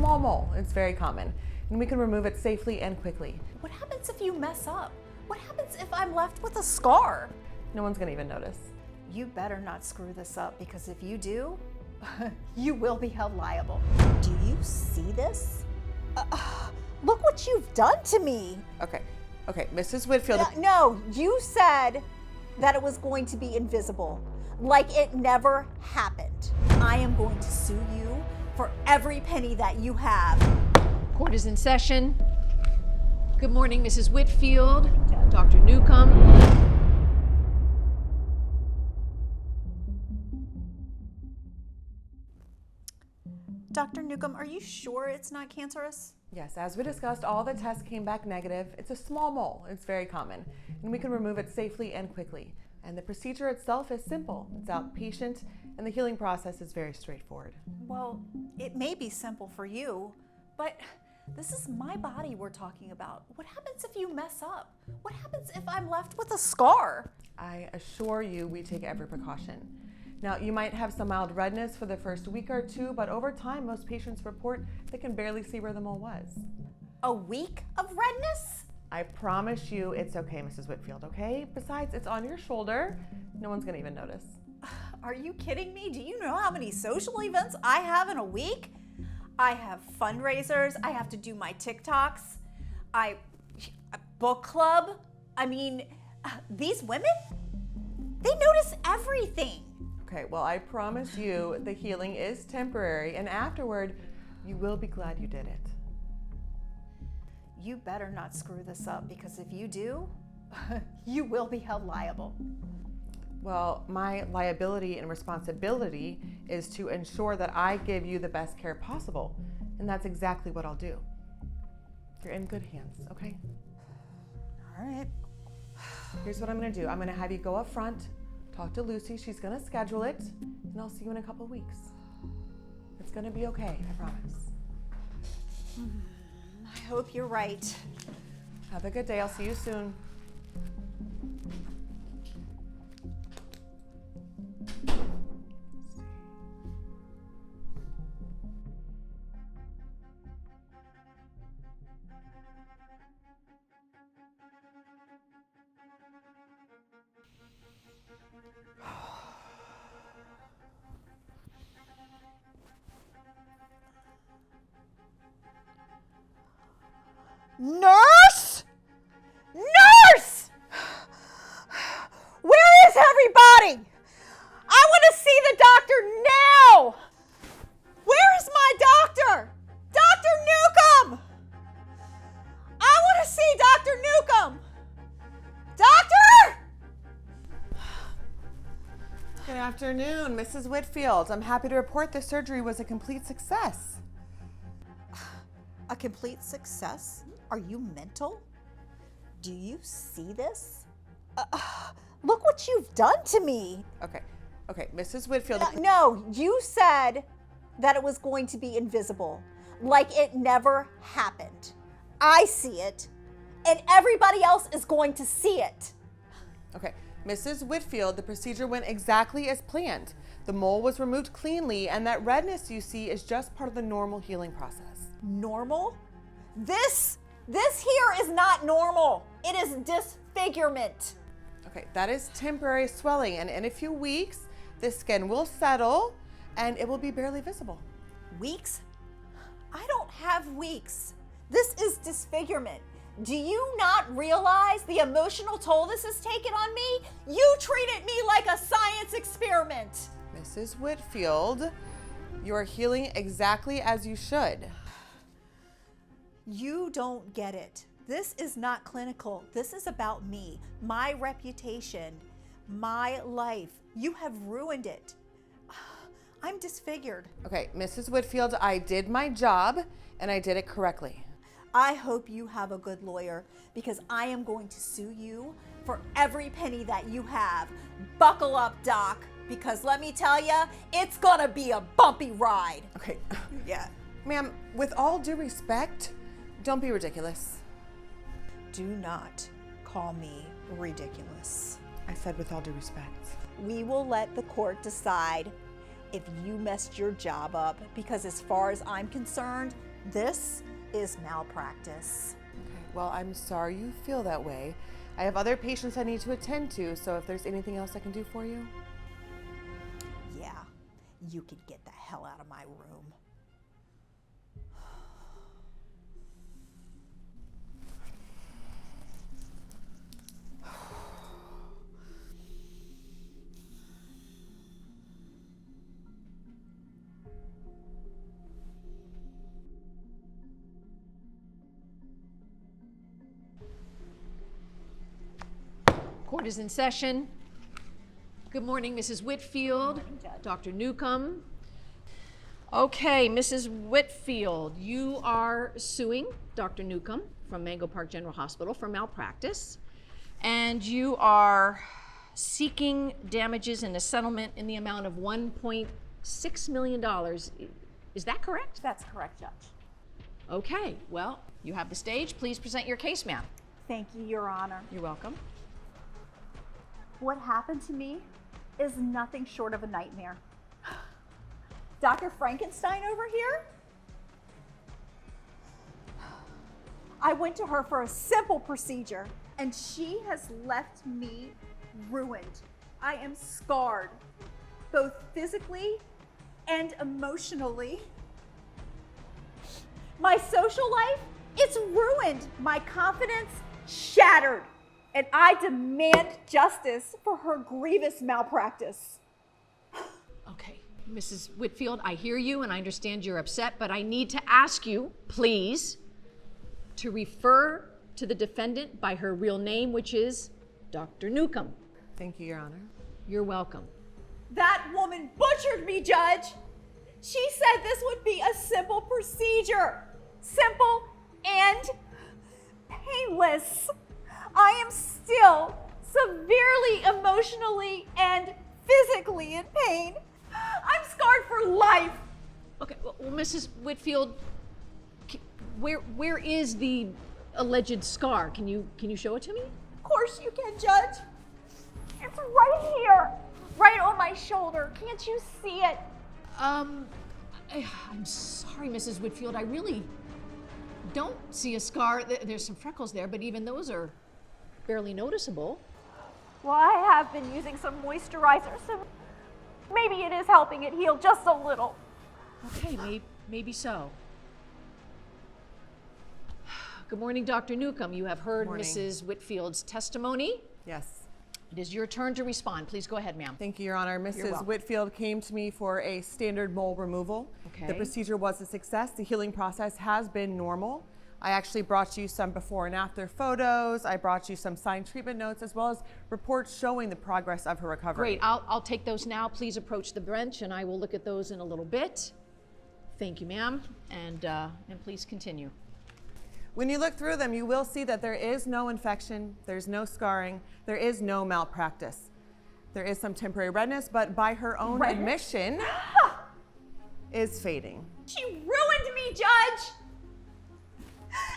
small mole. It's very common, and we can remove it safely and quickly. What happens if you mess up? What happens if I'm left with a scar? No one's gonna even notice. You better not screw this up, because if you do, you will be held liable. Do you see this? Look what you've done to me. Okay, Mrs. Whitfield. No, you said that it was going to be invisible, like it never happened. I am going to sue you for every penny that you have. Court is in session. Good morning, Mrs. Whitfield, Dr. Newcomb. Dr. Newcomb, are you sure it's not cancerous? Yes, as we discussed, all the tests came back negative. It's a small mole. It's very common, and we can remove it safely and quickly. And the procedure itself is simple. It's outpatient, and the healing process is very straightforward. Well, it may be simple for you, but this is my body we're talking about. What happens if you mess up? What happens if I'm left with a scar? I assure you we take every precaution. Now, you might have some mild redness for the first week or two, but over time, most patients report they can barely see where the mole was. A week of redness? I promise you it's okay, Mrs. Whitfield, okay? Besides, it's on your shoulder. No one's gonna even notice. Are you kidding me? Do you know how many social events I have in a week? I have fundraisers, I have to do my TikToks, a book club. I mean, these women, they notice everything. Okay, well, I promise you the healing is temporary, and afterward, you will be glad you did it. You better not screw this up, because if you do, you will be held liable. Well, my liability and responsibility is to ensure that I give you the best care possible, and that's exactly what I'll do. You're in good hands, okay? All right. Here's what I'm gonna do. I'm gonna have you go up front, talk to Lucy, she's gonna schedule it, and I'll see you in a couple weeks. It's gonna be okay, I promise. I hope you're right. Have a good day, I'll see you soon. Nurse! Nurse! Where is everybody? I want to see the doctor now! Where is my doctor? Dr. Newcomb! I want to see Dr. Newcomb! Doctor! Good afternoon, Mrs. Whitfield. I'm happy to report the surgery was a complete success. A complete success? Are you mental? Do you see this? Look what you've done to me. Okay, Mrs. Whitfield. No, you said that it was going to be invisible, like it never happened. I see it, and everybody else is going to see it. Okay, Mrs. Whitfield, the procedure went exactly as planned. The mole was removed cleanly, and that redness you see is just part of the normal healing process. Normal? This here is not normal. It is disfigurement. Okay, that is temporary swelling, and in a few weeks, the skin will settle and it will be barely visible. Weeks? I don't have weeks. This is disfigurement. Do you not realize the emotional toll this has taken on me? You treated me like a science experiment. Mrs. Whitfield, you are healing exactly as you should. You don't get it. This is not clinical. This is about me, my reputation, my life. You have ruined it. I'm disfigured. Okay, Mrs. Whitfield, I did my job and I did it correctly. I hope you have a good lawyer, because I am going to sue you for every penny that you have. Buckle up, Doc, because let me tell you, it's gonna be a bumpy ride. Okay. Yeah. Ma'am, with all due respect, don't be ridiculous. Do not call me ridiculous. I said with all due respect. We will let the court decide if you messed your job up, because as far as I'm concerned, This is malpractice. Okay, well, I'm sorry you feel that way. I have other patients I need to attend to, so if there's anything else I can do for you. Yeah, you can get the hell out of my room. Court is in session. Good morning, Mrs. Whitfield. Dr. Newcomb. Okay, Mrs. Whitfield, you are suing Dr. Newcomb from Mango Park General Hospital for malpractice, and you are seeking damages in a settlement in the amount of $1.6 million. Is that correct? That's correct, Judge. Okay, well, you have the stage. Please present your case, ma'am. Thank you, Your Honor. You're welcome. What happened to me is nothing short of a nightmare. Dr. Frankenstein over here? I went to her for a simple procedure, and she has left me ruined. I am scarred, both physically and emotionally. My social life, it's ruined. My confidence shattered. And I demand justice for her grievous malpractice. Okay, Mrs. Whitfield, I hear you and I understand you're upset, but I need to ask you, please, to refer to the defendant by her real name, which is Dr. Newcomb. Thank you, Your Honor. You're welcome. That woman butchered me, Judge. She said this would be a simple procedure. Simple and painless. I am still severely emotionally and physically in pain. I'm scarred for life. Okay, well, Mrs. Whitfield, where is the alleged scar? Can you show it to me? Of course you can, Judge. It's right here, right on my shoulder. Can't you see it? I'm sorry, Mrs. Whitfield. I really don't see a scar. There's some freckles there, but even those are barely noticeable. Well, I have been using some moisturizer, so maybe it is helping it heal just a little. Okay, maybe so. Good morning, Dr. Newcomb. You have heard Morning. Mrs. Whitfield's testimony. Yes. It is your turn to respond. Please go ahead, ma'am. Thank you, Your Honor. Mrs. welcome. Whitfield came to me for a standard mole removal. Okay. The procedure was a success. The healing process has been normal. I actually brought you some before and after photos. I brought you some signed treatment notes as well as reports showing the progress of her recovery. Great. I'll take those now. Please approach the bench, and I will look at those in a little bit. Thank you, ma'am. And please continue. When you look through them, you will see that there is no infection, there's no scarring, there is no malpractice. There is some temporary redness, but by her own admission, is fading. She ruined me, Judge.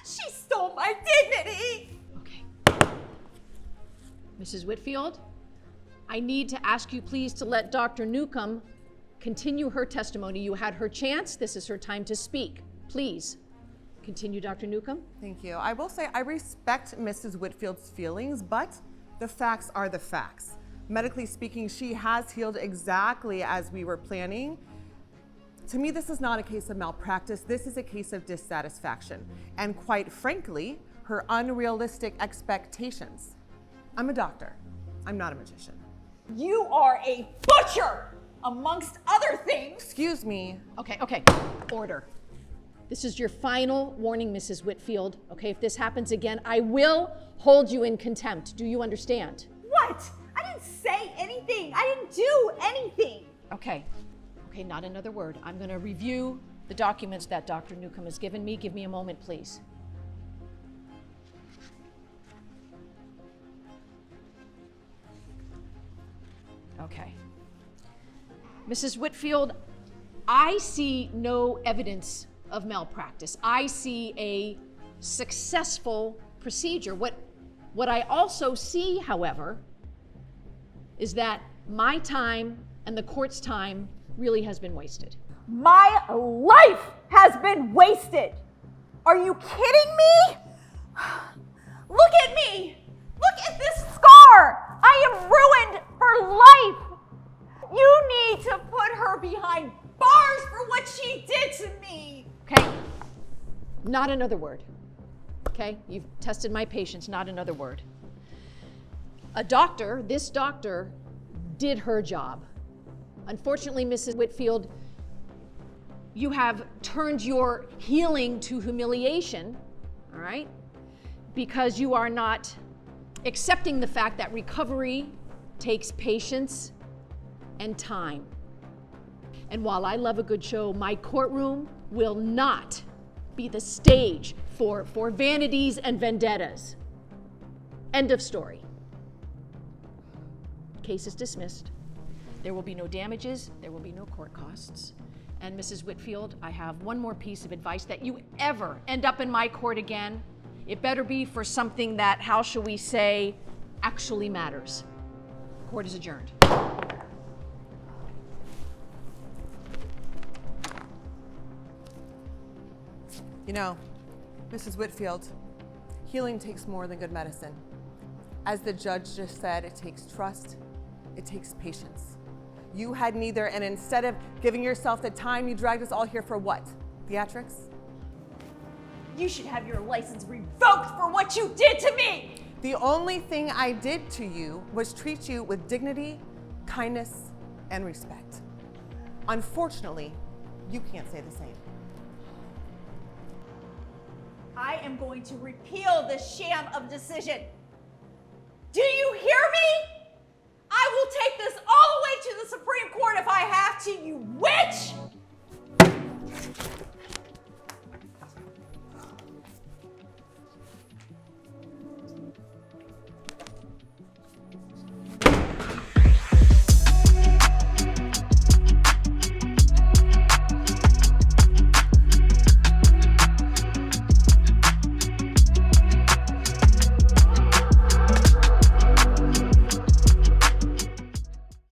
She stole my dignity. Okay. Mrs. Whitfield, I need to ask you please to let Dr. Newcomb continue her testimony. You had her chance. This is her time to speak. Please continue, Dr. Newcomb. Thank you. I will say I respect Mrs. Whitfield's feelings, but the facts are the facts. Medically speaking, she has healed exactly as we were planning. To me, this is not a case of malpractice. This is a case of dissatisfaction. And quite frankly, her unrealistic expectations. I'm a doctor. I'm not a magician. You are a butcher, amongst other things. Excuse me. Okay. Order. This is your final warning, Mrs. Whitfield. Okay, if this happens again, I will hold you in contempt. Do you understand? What? I didn't say anything. I didn't do anything. Okay, not another word. I'm going to review the documents that Dr. Newcomb has given me. Give me a moment, please. Okay. Mrs. Whitfield, I see no evidence of malpractice. I see a successful procedure. What I also see, however, is that my time and the court's time really has been wasted. My life has been wasted. Are you kidding me? Look at me. Look at this scar. I am ruined for life. You need to put her behind bars for what she did to me. Okay? Not another word. Okay? You've tested my patience, not another word. This doctor, did her job. Unfortunately, Mrs. Whitfield, you have turned your healing to humiliation, all right? Because you are not accepting the fact that recovery takes patience and time. And while I love a good show, my courtroom will not be the stage for vanities and vendettas. End of story. Case is dismissed. There will be no damages, there will be no court costs. And Mrs. Whitfield, I have one more piece of advice: that you ever end up in my court again, it better be for something that, how shall we say, actually matters. Court is adjourned. You know, Mrs. Whitfield, healing takes more than good medicine. As the judge just said, it takes trust, it takes patience. You had neither, and instead of giving yourself the time, you dragged us all here for what? Theatrics? You should have your license revoked for what you did to me. The only thing I did to you was treat you with dignity, kindness, and respect. Unfortunately, you can't say the same. I am going to repeal this sham of decision. Do you hear me?